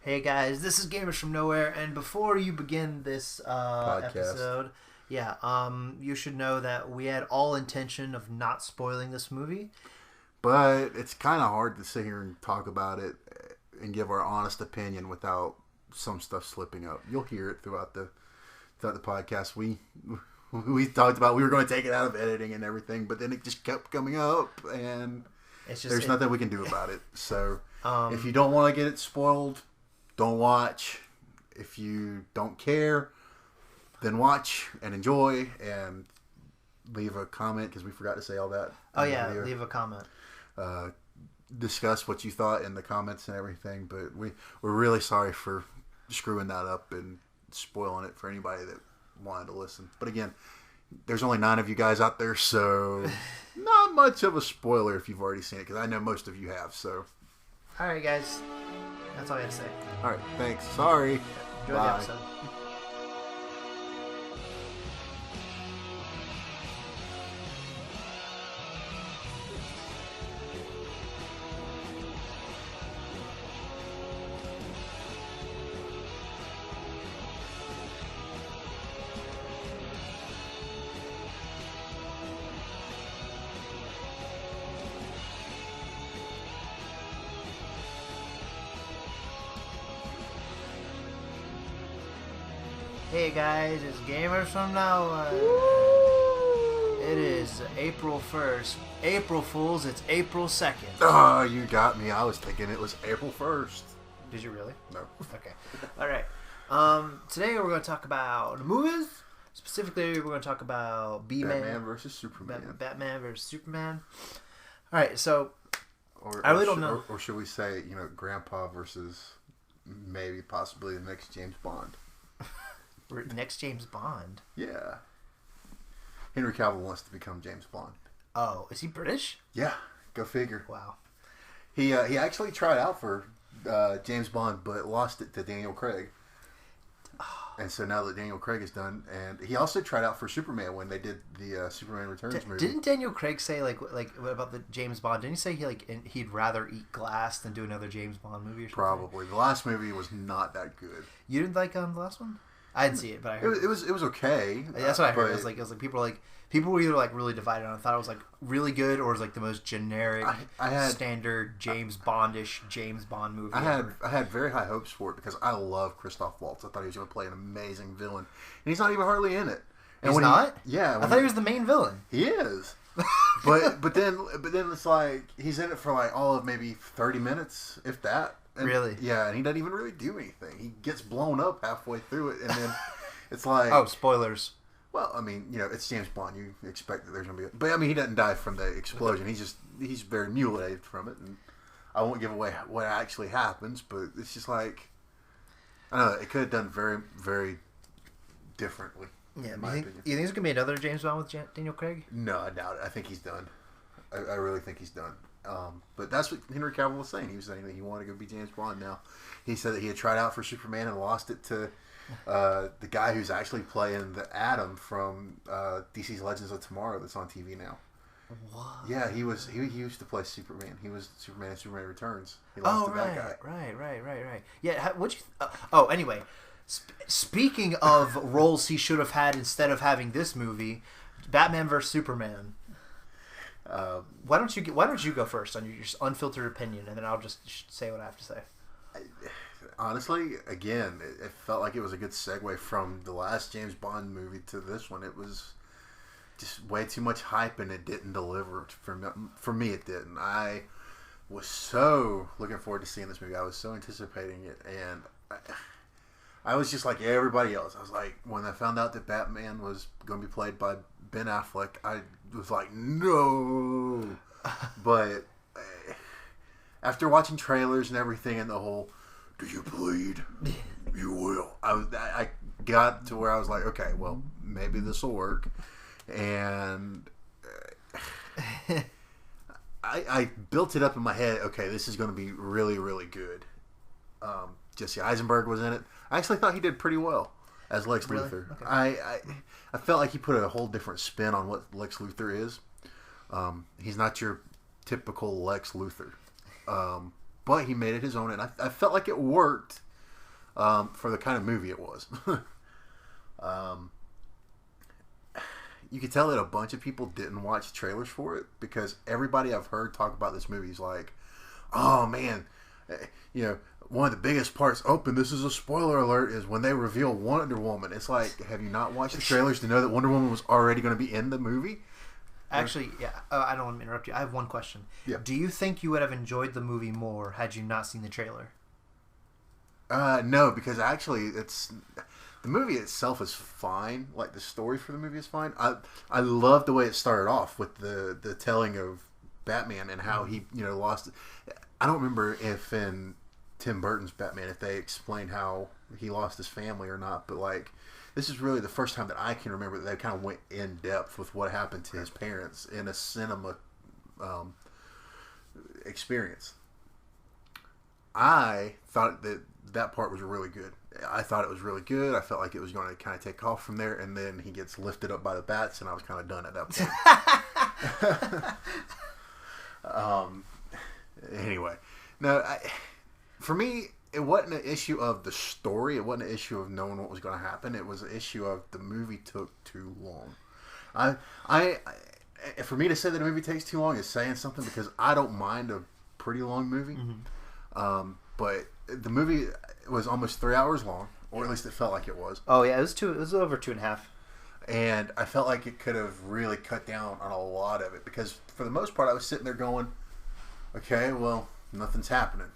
Hey guys, this is Gamers from Nowhere, and before you begin this episode, you should know that we had all intention of not spoiling this movie. But it's kind of hard to sit here and talk about it and give our honest opinion without some stuff slipping up. You'll hear it throughout the podcast. We talked about we were going to take it out of editing and everything, but then it just kept coming up, and there's nothing we can do about it. So if you don't want to get it spoiled, don't watch. If you don't care, then watch and enjoy and leave a comment, because we forgot to say all that. Oh yeah, leave a comment. Discuss what you thought in the comments and everything, but we're really sorry for screwing that up and spoiling it for anybody that wanted to listen. But again, there's only 9 of you guys out there, so not much of a spoiler if you've already seen it, because I know most of you have. So alright guys, that's all I have to say. Alright, thanks. Sorry. Enjoy the episode. Hey guys, it's Gamers from Nowhere. It is April 1st. April Fools, it's April 2nd. Oh, you got me. I was thinking it was April 1st. Did you really? No. Okay. Alright. Today we're going to talk about movies. Specifically, we're going to talk about Batman versus Superman. Batman versus Superman. Alright, so I really don't know. Or should we say, Grandpa versus maybe possibly the next James Bond? Next James Bond? Yeah. Henry Cavill wants to become James Bond. Oh, is he British? Yeah, go figure. Wow. He actually tried out for James Bond, but lost it to Daniel Craig. And so now that Daniel Craig is done, and he also tried out for Superman when they did the Superman Returns movie. Didn't Daniel Craig say like about the James Bond? Didn't he say he'd rather eat glass than do another James Bond movie or something? Probably. The last movie was not that good. You didn't like the last one? I didn't see it, but I heard it was okay. That's what I heard. It was like people were either like really divided on it. I thought it was like really good, or it was like the most generic, standard James Bondish James Bond movie. I had very high hopes for it because I love Christoph Waltz. I thought he was going to play an amazing villain, and he's not even hardly in it. And he's not? Yeah, I thought he was the main villain. He is. but then it's like he's in it for like all of maybe 30 minutes, if that. And, really? Yeah, and he doesn't even really do anything. He gets blown up halfway through it, and then it's like... Oh, spoilers. Well, I mean, it's James Bond. You expect that there's going to be... But, I mean, he doesn't die from the explosion. He's very mutilated from it, and I won't give away what actually happens, but it's just like... I don't know, it could have done very, very differently. Yeah, you think there's going to be another James Bond with Daniel Craig? No, I doubt it. I think he's done. I really think he's done. But that's what Henry Cavill was saying. He was saying that he wanted to go be James Bond now. He said that he had tried out for Superman and lost it to the guy who's actually playing the Atom from DC's Legends of Tomorrow that's on TV now. What? Yeah, he used to play Superman. He was Superman in Superman Returns. He lost to that guy. Right. Yeah, anyway, speaking of roles he should have had instead of having this movie, Batman vs Superman. Why don't you go first on your unfiltered opinion, and then I'll just say what I have to say. Honestly, again, it felt like it was a good segue from the last James Bond movie to this one. It was just way too much hype, and it didn't deliver. For me, it didn't. I was so looking forward to seeing this movie. I was so anticipating it, and I was just like everybody else. I was like, when I found out that Batman was going to be played by Ben Affleck, I was like, no. But after watching trailers and everything and the whole, do you bleed? You will. I got to where I was like, okay, well, maybe this will work. And I built it up in my head, okay, this is going to be really, really good. Jesse Eisenberg was in it. I actually thought he did pretty well as Lex Luthor. Okay. I felt like he put a whole different spin on what Lex Luthor is. He's not your typical Lex Luthor. But he made it his own, and I felt like it worked for the kind of movie it was. You could tell that a bunch of people didn't watch trailers for it because everybody I've heard talk about this movie is like, oh man, one of the biggest parts, and this is a spoiler alert, is when they reveal Wonder Woman. It's like, have you not watched the trailers to know that Wonder Woman was already going to be in the movie? Actually, yeah, I don't want to interrupt you. I have one question. Yeah. Do you think you would have enjoyed the movie more had you not seen the trailer? No, because actually the movie itself is fine. Like, the story for the movie is fine. I love the way it started off with the telling of Batman and how he lost. I don't remember if in Tim Burton's Batman if they explained how he lost his family or not, but like this is really the first time that I can remember that they kind of went in depth with what happened to his parents in a cinema experience. I thought that part was really good. I thought it was really good. I felt like it was going to kind of take off from there, and then he gets lifted up by the bats, and I was kind of done at that point. Anyway, no, for me, it wasn't an issue of the story. It wasn't an issue of knowing what was going to happen. It was an issue of the movie took too long. For me to say that a movie takes too long is saying something because I don't mind a pretty long movie. Mm-hmm. But the movie was almost 3 hours long, or at least it felt like it was. Oh yeah, it was over 2.5. And I felt like it could have really cut down on a lot of it because for the most part I was sitting there going, okay, well, nothing's happening.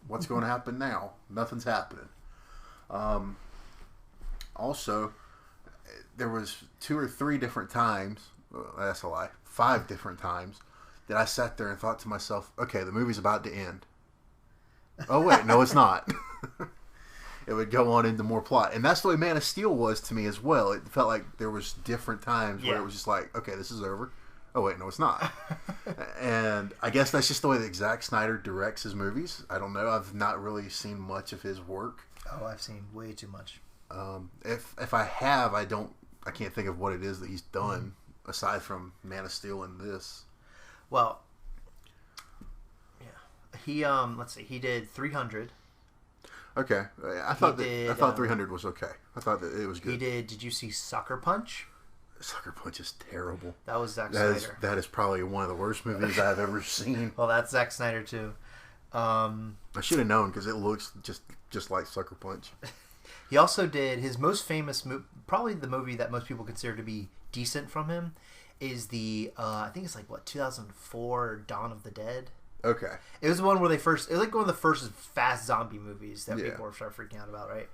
What's going to happen now? Nothing's happening. Also, there was 2 or 3 different times, that's a lie, 5 different times that I sat there and thought to myself, okay, the movie's about to end. Oh, wait, no, it's not. It would go on into more plot. And that's the way Man of Steel was to me as well. It felt like there was different times where it was just like, okay, this is over. Oh, wait, no, it's not. And I guess that's just the way that Zack Snyder directs his movies. I don't know. I've not really seen much of his work. Oh, I've seen way too much. If I have, I can't think of what it is that he's done aside from Man of Steel and this. Well, yeah. He, let's see, he did 300. Okay. I thought 300 was okay. I thought that it was good. Did you see Sucker Punch? Sucker Punch is terrible. That was Zack Snyder. That is probably one of the worst movies I've ever seen. Well, that's Zack Snyder too. I should have known because it looks just like Sucker Punch. He also did his most famous probably the movie that most people consider to be decent from him is the I think it's like 2004 Dawn of the Dead. Okay. It was the one where it was like one of the first fast zombie movies that people started freaking out about, right?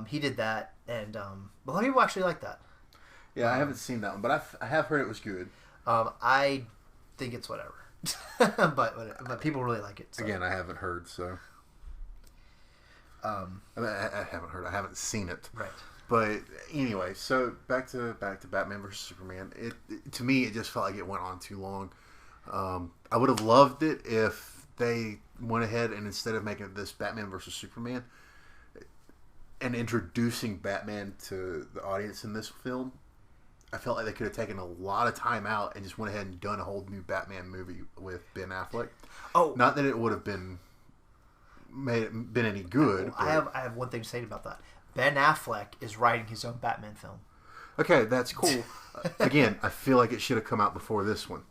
He did that, and a lot of people actually like that. Yeah, I haven't seen that one, but I have heard it was good. I think it's whatever, but people really like it. So. Again, I haven't heard, so I haven't heard. I haven't seen it. Right. But anyway, so back to Batman vs Superman. It to me, it just felt like it went on too long. I would have loved it if they went ahead and instead of making this Batman vs Superman and introducing Batman to the audience in this film, I felt like they could have taken a lot of time out and just went ahead and done a whole new Batman movie with Ben Affleck. Oh, not that it would have been any good. I have one thing to say about that. Ben Affleck is writing his own Batman film. Okay, that's cool. Again, I feel like it should have come out before this one.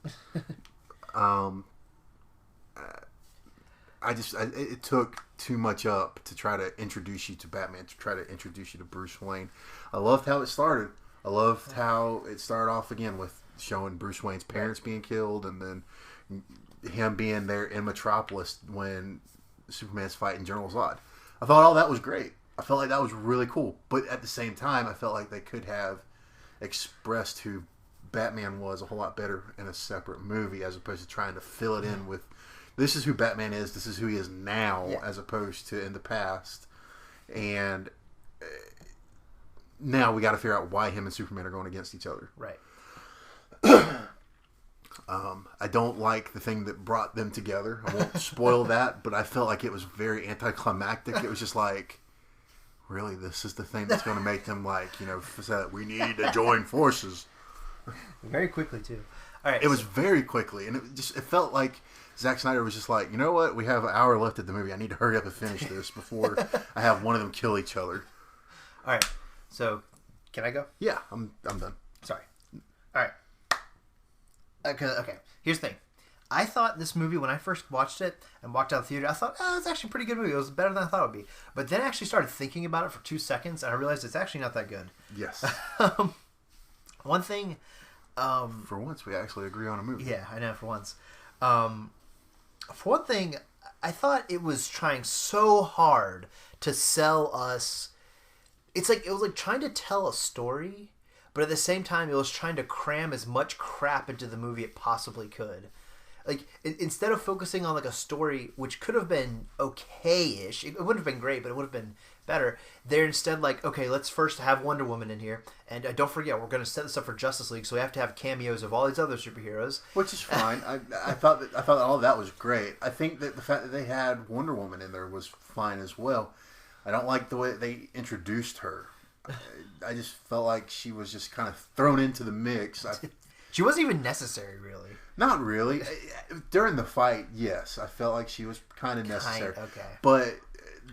It took too much up to try to introduce you to Batman, to try to introduce you to Bruce Wayne. I loved how it started. I loved how it started off again with showing Bruce Wayne's parents being killed and then him being there in Metropolis when Superman's fighting General Zod. I thought all that was great. I felt like that was really cool. But at the same time, I felt like they could have expressed who Batman was a whole lot better in a separate movie as opposed to trying to fill it in with this is who Batman is, this is who he is now as opposed to in the past. And now we got to figure out why him and Superman are going against each other. Right. I don't like the thing that brought them together. I won't spoil that, but I felt like it was very anticlimactic. It was just like, really, this is the thing that's going to make them say we need to join forces. Very quickly too. All right. It was very quickly, and it felt like Zack Snyder was just like, you know what? We have an hour left of the movie. I need to hurry up and finish this before I have one of them kill each other. All right. So, can I go? Yeah, I'm done. Sorry. All right. Okay. Here's the thing. I thought this movie, when I first watched it and walked out of the theater, I thought, it's actually a pretty good movie. It was better than I thought it would be. But then I actually started thinking about it for 2 seconds, and I realized it's actually not that good. Yes. One thing... for once, we actually agree on a movie. Yeah, I know, for once. For one thing, I thought it was trying so hard to sell us... It was like trying to tell a story, but at the same time, it was trying to cram as much crap into the movie it possibly could. Like, instead of focusing on, like, a story which could have been okay-ish, it wouldn't have been great, but it would have been better, they're instead like, okay, let's first have Wonder Woman in here, and don't forget, we're going to set this up for Justice League, so we have to have cameos of all these other superheroes. Which is fine. I thought that all of that was great. I think that the fact that they had Wonder Woman in there was fine as well. I don't like the way that they introduced her. I just felt like she was just kind of thrown into the mix. She wasn't even necessary, really. Not really. During the fight, yes, I felt like she was kind of necessary. Okay. But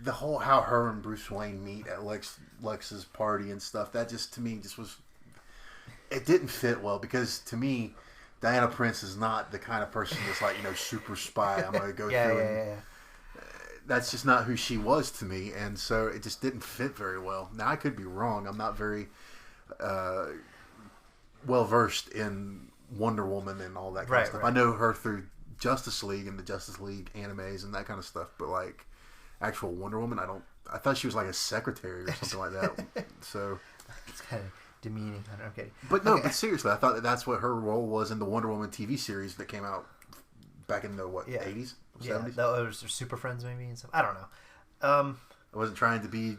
the whole how her and Bruce Wayne meet at Lex's party and stuff, that just to me just was, it didn't fit well, because to me, Diana Prince is not the kind of person that's like, super spy. I'm gonna go through. Yeah. That's just not who she was to me, and so it just didn't fit very well. Now I could be wrong. I'm not very well versed in Wonder Woman and all that kind of stuff. Right. I know her through Justice League and the Justice League animes and that kind of stuff, but like actual Wonder Woman, I thought she was like a secretary or something like that. So it's kind of demeaning. Okay. But no, but seriously, I thought that's what her role was in the Wonder Woman TV series that came out back in the 80s, 70s? Yeah, those are Super Friends maybe and stuff. I don't know. I wasn't trying to be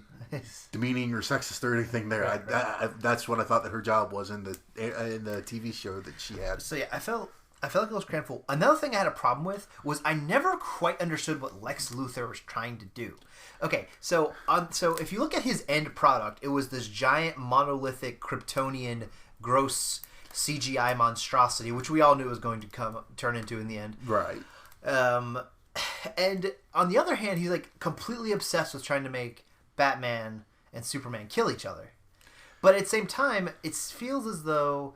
demeaning or sexist or anything there. Right. That's what I thought that her job was in the TV show that she had. So yeah, I felt like it was crammed full. Another thing I had a problem with was I never quite understood what Lex Luthor was trying to do. Okay, so if you look at his end product, it was this giant monolithic Kryptonian gross CGI monstrosity, which we all knew was going to turn into in the end. Right. And on the other hand, he's like completely obsessed with trying to make Batman and Superman kill each other. But at the same time, it feels as though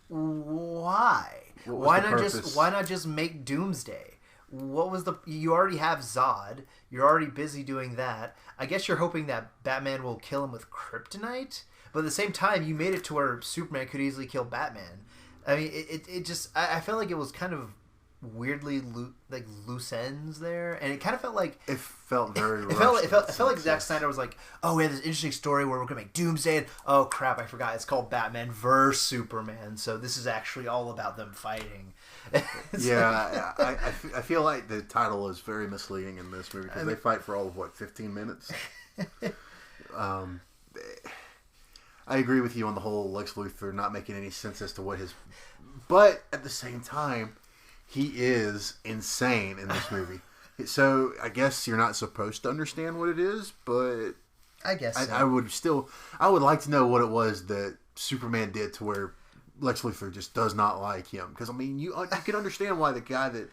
why not just make Doomsday? You already have Zod. You're already busy doing that. I guess you're hoping that Batman will kill him with kryptonite. But at the same time, you made it to where Superman could easily kill Batman. I mean, it just I felt like it was kind of weirdly loose ends there, and it kind of felt like it felt very. It felt like Zack Snyder was like, "Oh, we have this interesting story where we're gonna make Doomsday, and oh crap, I forgot it's called Batman vs Superman, so this is actually all about them fighting." Yeah, I feel like the title is very misleading in this movie because they fight for all of 15 minutes. I agree with you on the whole Lex Luthor not making any sense as to what his, but at the same time, he is insane in this movie. So I guess you're not supposed to understand what it is, but I guess so. I would like to know what it was that Superman did to where Lex Luthor just does not like him. Because I mean, you can understand why the guy that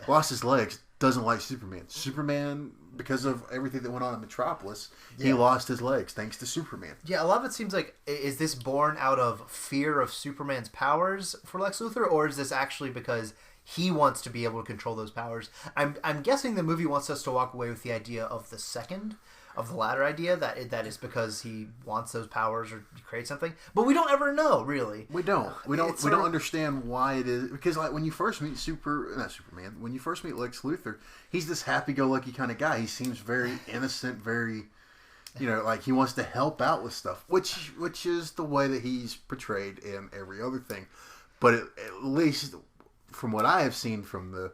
lost his legs doesn't like Superman. Superman, because of everything that went on in Metropolis, he lost his legs thanks to Superman. Yeah, a lot of it seems like, is this born out of fear of Superman's powers for Lex Luthor, or is this actually because he wants to be able to control those powers? I'm guessing the movie wants us to walk away with the idea of the latter idea, that is because he wants those powers or create something, but we don't ever know, really. We don't understand why it is, because like when you first meet when you first meet Lex Luthor, he's this happy-go-lucky kind of guy. He seems very innocent, very, like he wants to help out with stuff, which is the way that he's portrayed in every other thing. But at least from what I have seen from the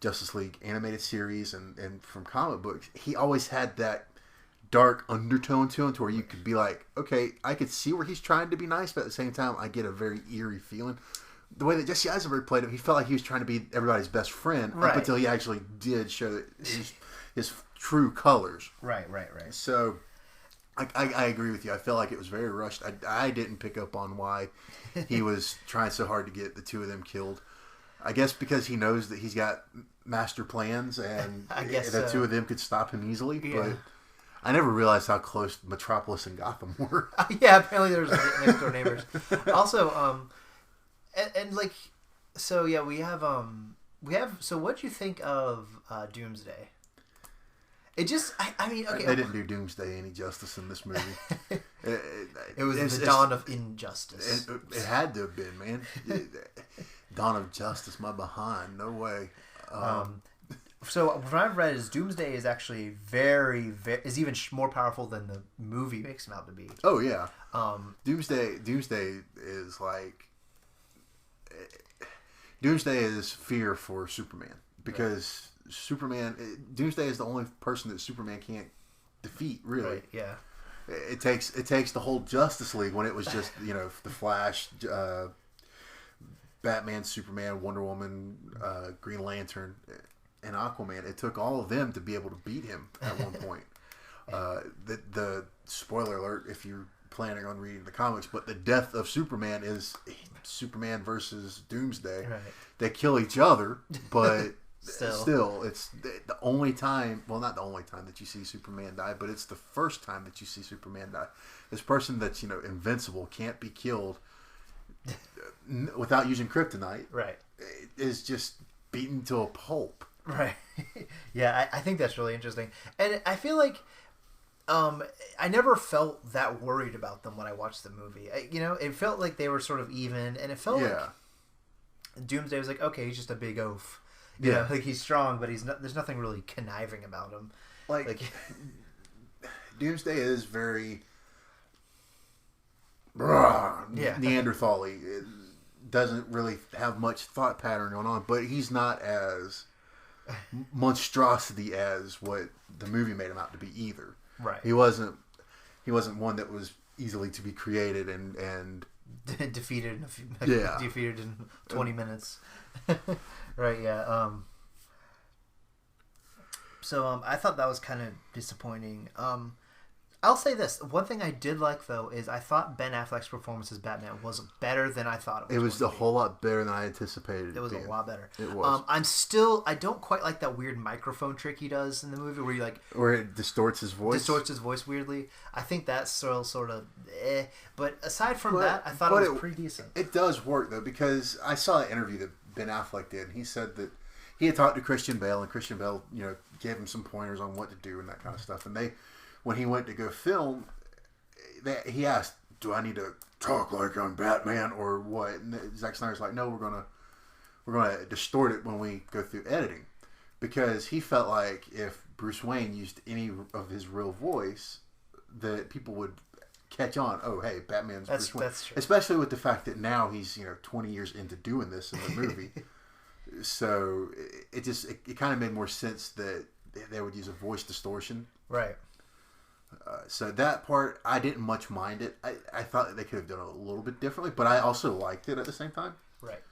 Justice League animated series and from comic books, he always had that dark undertone to him to where you could be like, okay, I could see where he's trying to be nice, but at the same time, I get a very eerie feeling. The way that Jesse Eisenberg played him, he felt like he was trying to be everybody's best friend up until he actually did show his true colors. Right. So, I agree with you. I felt like it was very rushed. I didn't pick up on why he was trying so hard to get the two of them killed. I guess because he knows that he's got master plans, and I guess the two of them could stop him easily. Yeah. But I never realized how close Metropolis and Gotham were. Yeah, apparently there's next door neighbors. Also, and like, so yeah, we have. So what do you think of Doomsday? It just, I mean, okay. They didn't do Doomsday any justice in this movie. It was the dawn of injustice. It had to have been, man. Dawn of Justice, my behind. No way. So what I've read is Doomsday is actually very is even more powerful than the movie makes him out to be. Oh yeah. Doomsday is like Doomsday is fear for Superman because Doomsday is the only person that Superman can't defeat. Really. Right, yeah. It takes the whole Justice League when it was just the Flash, Batman, Superman, Wonder Woman, Green Lantern, and Aquaman. It took all of them to be able to beat him at one point. The spoiler alert if you're planning on reading the comics, but the death of Superman is Superman versus Doomsday. Right. They kill each other, but still it's the only time, well, not the only time that you see Superman die, but it's the first time that you see Superman die. This person that's invincible, can't be killed without using kryptonite, right, is just beaten to a pulp. Right. Yeah, I think that's really interesting. And I feel like I never felt that worried about them when I watched the movie. It felt like they were sort of even, and it felt like Doomsday was like, okay, he's just a big oaf. You know, like he's strong, but there's nothing really conniving about him. Like Doomsday is very Neanderthal-y. It doesn't really have much thought pattern going on, but he's not as monstrosity as what the movie made him out to be either. Right. He wasn't one that was easily to be created and defeated in 20 minutes. Right, yeah. So I thought that was kind of disappointing. I'll say this. One thing I did like, though, is I thought Ben Affleck's performance as Batman was better than I thought it was. It was a whole lot better than I anticipated. It was a lot better. It was. I don't quite like that weird microphone trick he does in the movie where it distorts his voice. Weirdly. I think that's still sort of But aside from that, I thought it was pretty decent. It does work, though, because I saw an interview that Ben Affleck did, and he said that he had talked to Christian Bale, and Christian Bale, gave him some pointers on what to do and that kind of stuff. And when he went to go film, he asked, "Do I need to talk like I'm Batman or what?" And Zack Snyder's like, "No, we're gonna distort it when we go through editing," because he felt like if Bruce Wayne used any of his real voice, that people would catch on. Oh, hey, Batman's Bruce Wayne. That's true. Especially with the fact that now he's 20 years into doing this in the movie. So it kind of made more sense that they would use a voice distortion. Right. So that part, I didn't much mind it. I thought that they could have done it a little bit differently, but I also liked it at the same time. Right.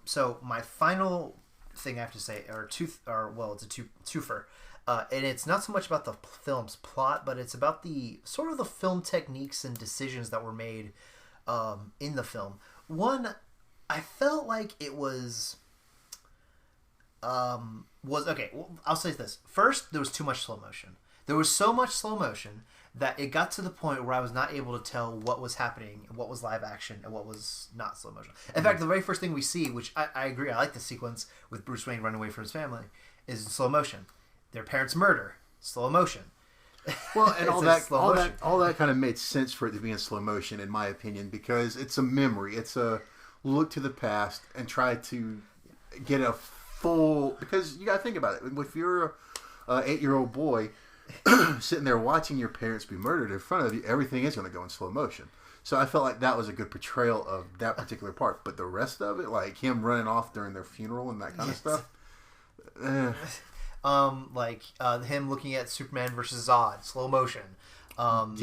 So my final thing I have to say, it's a twofer, and it's not so much about the film's plot, but it's about the sort of the film techniques and decisions that were made in the film. One, I felt like it was okay. Well, I'll say this first. There was too much slow motion. There was so much slow motion that it got to the point where I was not able to tell what was happening and what was live action and what was not slow motion. In fact, the very first thing we see, which I agree, I like the sequence with Bruce Wayne running away from his family, is in slow motion. Their parents' murder, slow motion. Well, and all that kind of made sense for it to be in slow motion, in my opinion, because it's a memory. It's a look to the past and try to get a full. Because you got to think about it. If you're an 8-year-old boy sitting there watching your parents be murdered in front of you, everything is going to go in slow motion. So I felt like that was a good portrayal of that particular part. But the rest of it, like him running off during their funeral and that kind of stuff. Him looking at Superman versus Zod, slow motion. Him,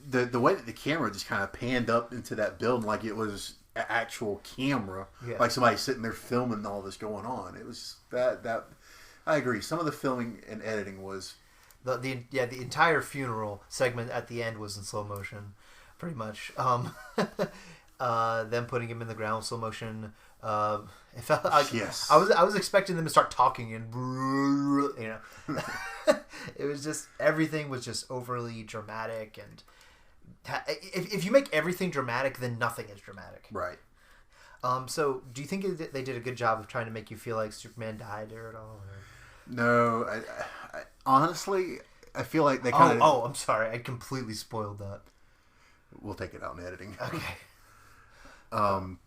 the way that the camera just kind of panned up into that building like it was an actual camera, like somebody sitting there filming all this going on. It was that. I agree. Some of the filming and editing was the entire funeral segment at the end was in slow motion, pretty much. them putting him in the ground slow motion. It felt like Yes. I was expecting them to start talking and it was just everything was just overly dramatic, and if you make everything dramatic, then nothing is dramatic. Right. So do you think they did a good job of trying to make you feel like Superman died or at all? Or? No, I honestly, I feel like they kind of. Oh, I'm sorry, I completely spoiled that. We'll take it out in editing. Okay.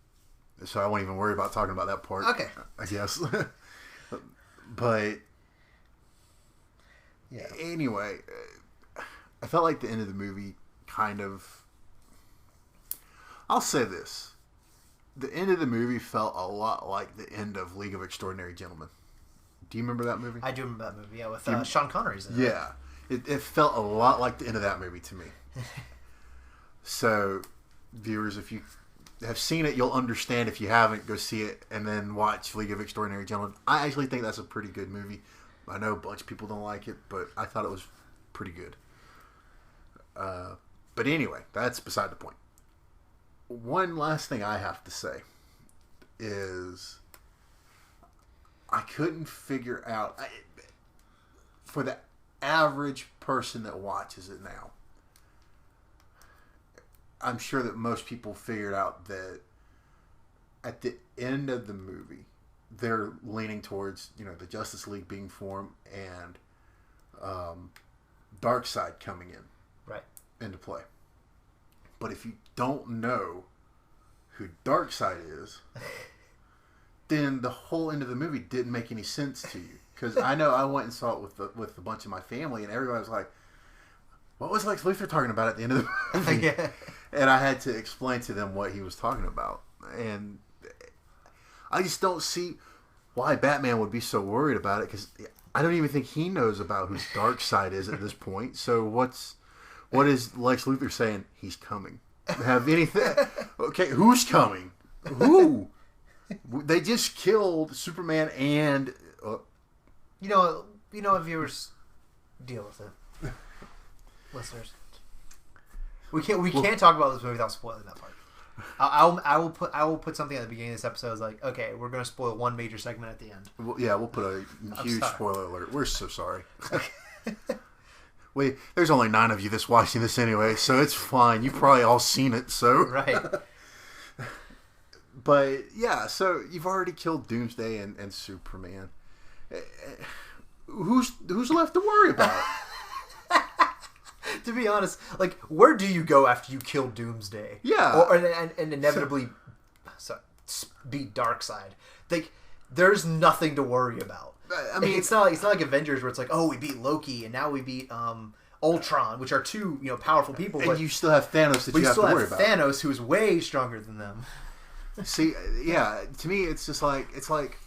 So I won't even worry about talking about that part. Okay. I guess. But Yeah. anyway, I felt like the end of the movie kind of. I'll say this: the end of the movie felt a lot like the end of League of Extraordinary Gentlemen. Do you remember that movie? I do remember that movie. Yeah, with Sean Connery's in it. Yeah, it felt a lot like the end of that movie to me. So, viewers, if you have seen it, you'll understand. If you haven't, go see it and then watch League of Extraordinary Gentlemen. I actually think that's a pretty good movie. I know a bunch of people don't like it, but I thought it was pretty good. But anyway, that's beside the point. One last thing I have to say is I couldn't figure out, for the average person that watches it now, I'm sure that most people figured out that at the end of the movie, they're leaning towards, the Justice League being formed and Darkseid coming into play. But if you don't know who Darkseid is, then the whole end of the movie didn't make any sense to you. Because I know I went and saw it with a bunch of my family, and everybody was like, "What was Lex Luthor talking about at the end of the movie?" Yeah. And I had to explain to them what he was talking about. And I just don't see why Batman would be so worried about it, because I don't even think he knows about who Darkseid is at this point. So what is Lex Luthor saying? He's coming. Have anything? Okay, who's coming? Who? They just killed Superman and... viewers, deal with it. Listeners. We can't talk about this movie without spoiling that part. I will put something at the beginning of this episode. It's like, okay, we're going to spoil one major segment at the end. We'll put a huge spoiler alert. We're so sorry. There's only 9 of you that's watching this anyway, so it's fine. You've probably all seen it, so right. But yeah, so you've already killed Doomsday and Superman. Who's left to worry about? To be honest, like, where do you go after you kill Doomsday? Yeah, and inevitably beat Darkseid? Like, there's nothing to worry about. I mean, it's not like Avengers where it's like, oh, we beat Loki and now we beat Ultron, which are two powerful people. And but you still have Thanos that you have to worry about. Thanos, who's way stronger than them. See, yeah, to me, it's like,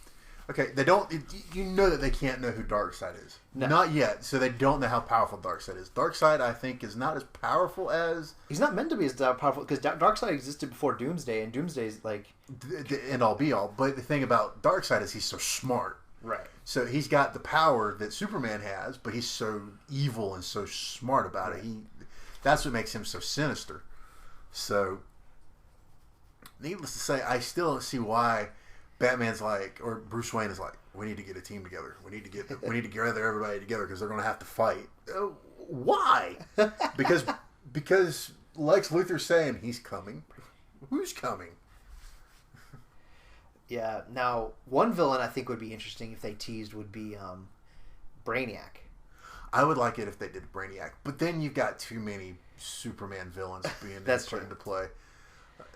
okay, they don't, that they can't know who Darkseid is. No. Not yet, so they don't know how powerful Darkseid is. Darkseid, I think, is not as powerful as... He's not meant to be as powerful, because Darkseid existed before Doomsday, and Doomsday's like... The end-all, be-all. But the thing about Darkseid is he's so smart. Right. So he's got the power that Superman has, but he's so evil and so smart about it. That's what makes him so sinister. So, needless to say, I still don't see why Batman's like, or Bruce Wayne is like, we need to get a team together. We need to gather everybody together because they're going to have to fight. Why? Because Lex Luthor's saying he's coming. Who's coming? Yeah. Now, one villain I think would be interesting if they teased would be Brainiac. I would like it if they did Brainiac, but then you've got too many Superman villains being put into play.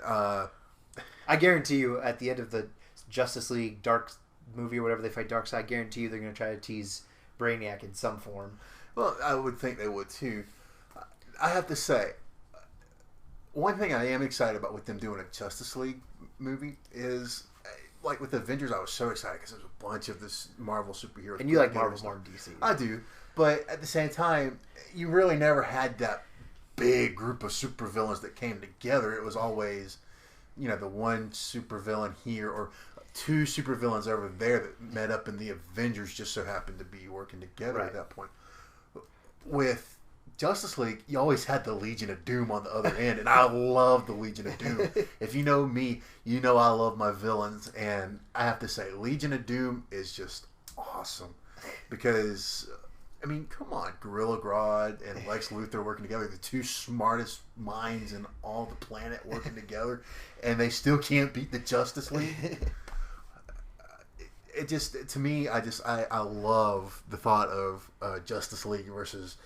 I guarantee you, at the end of the Justice League Dark movie or whatever they fight Darkseid, I guarantee you they're going to try to tease Brainiac in some form. Well, I would think they would too. I have to say, one thing I am excited about with them doing a Justice League movie is, like with Avengers, I was so excited because there's a bunch of this Marvel superheroes. And you like Marvel more than DC. I do. But at the same time, you really never had that big group of supervillains that came together. It was always, the one supervillain here or two supervillains over there that met up, and the Avengers just so happened to be working together at that point. With Justice League, you always had the Legion of Doom on the other end, and I love the Legion of Doom. If you know me, you know I love my villains, and I have to say, Legion of Doom is just awesome because, I mean, come on, Gorilla Grodd and Lex Luthor working together, the two smartest minds in all the planet working together, and they still can't beat the Justice League. It just, to me, I love the thought of Justice League versus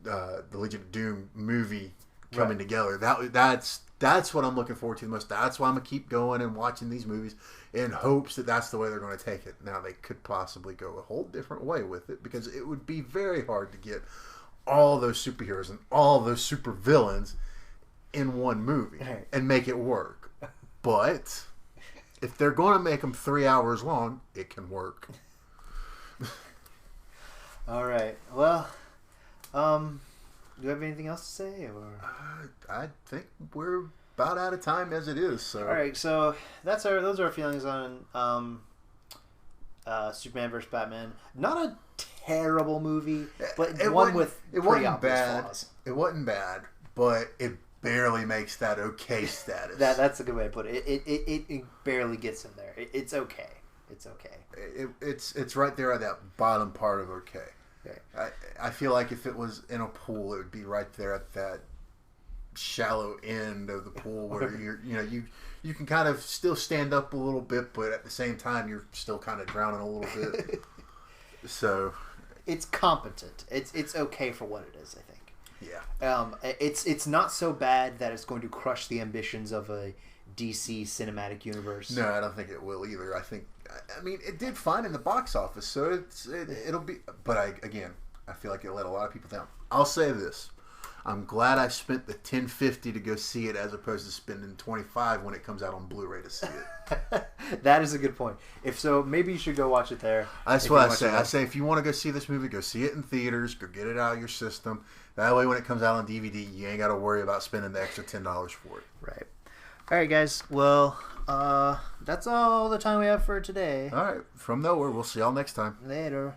the Legion of Doom movie coming together. That's what I'm looking forward to the most. That's why I'm gonna keep going and watching these movies in hopes that that's the way they're going to take it. Now they could possibly go a whole different way with it because it would be very hard to get all those superheroes and all those super villains in one movie and make it work. But if they're going to make them 3 hours long, it can work. All right. Well, do you have anything else to say? Or I think we're about out of time as it is. So all right. So those are our feelings on Superman vs. Batman. Not a terrible movie, but one with pretty obvious flaws. It wasn't bad, but it barely makes that okay status. That's a good way to put it. It barely gets in there. It's okay. It's okay. It's right there at that bottom part of okay. I feel like if it was in a pool, it would be right there at that shallow end of the pool where you can kind of still stand up a little bit, but at the same time you're still kind of drowning a little bit. So it's competent. It's okay for what it is, I think. Yeah. It's not so bad that it's going to crush the ambitions of a DC cinematic universe. No, I don't think it will either. I mean, it did fine in the box office, so it'll be. But I feel like it let a lot of people down. I'll say this: I'm glad I spent the $10.50 to go see it as opposed to spending $25 when it comes out on Blu-ray to see it. That is a good point. If so, maybe you should go watch it there. That's what I say. I say if you want to go see this movie, go see it in theaters. Go get it out of your system. That way, when it comes out on DVD, you ain't got to worry about spending the extra $10 for it. Right. All right, guys. Well, that's all the time we have for today. All right. From nowhere, we'll see y'all next time. Later.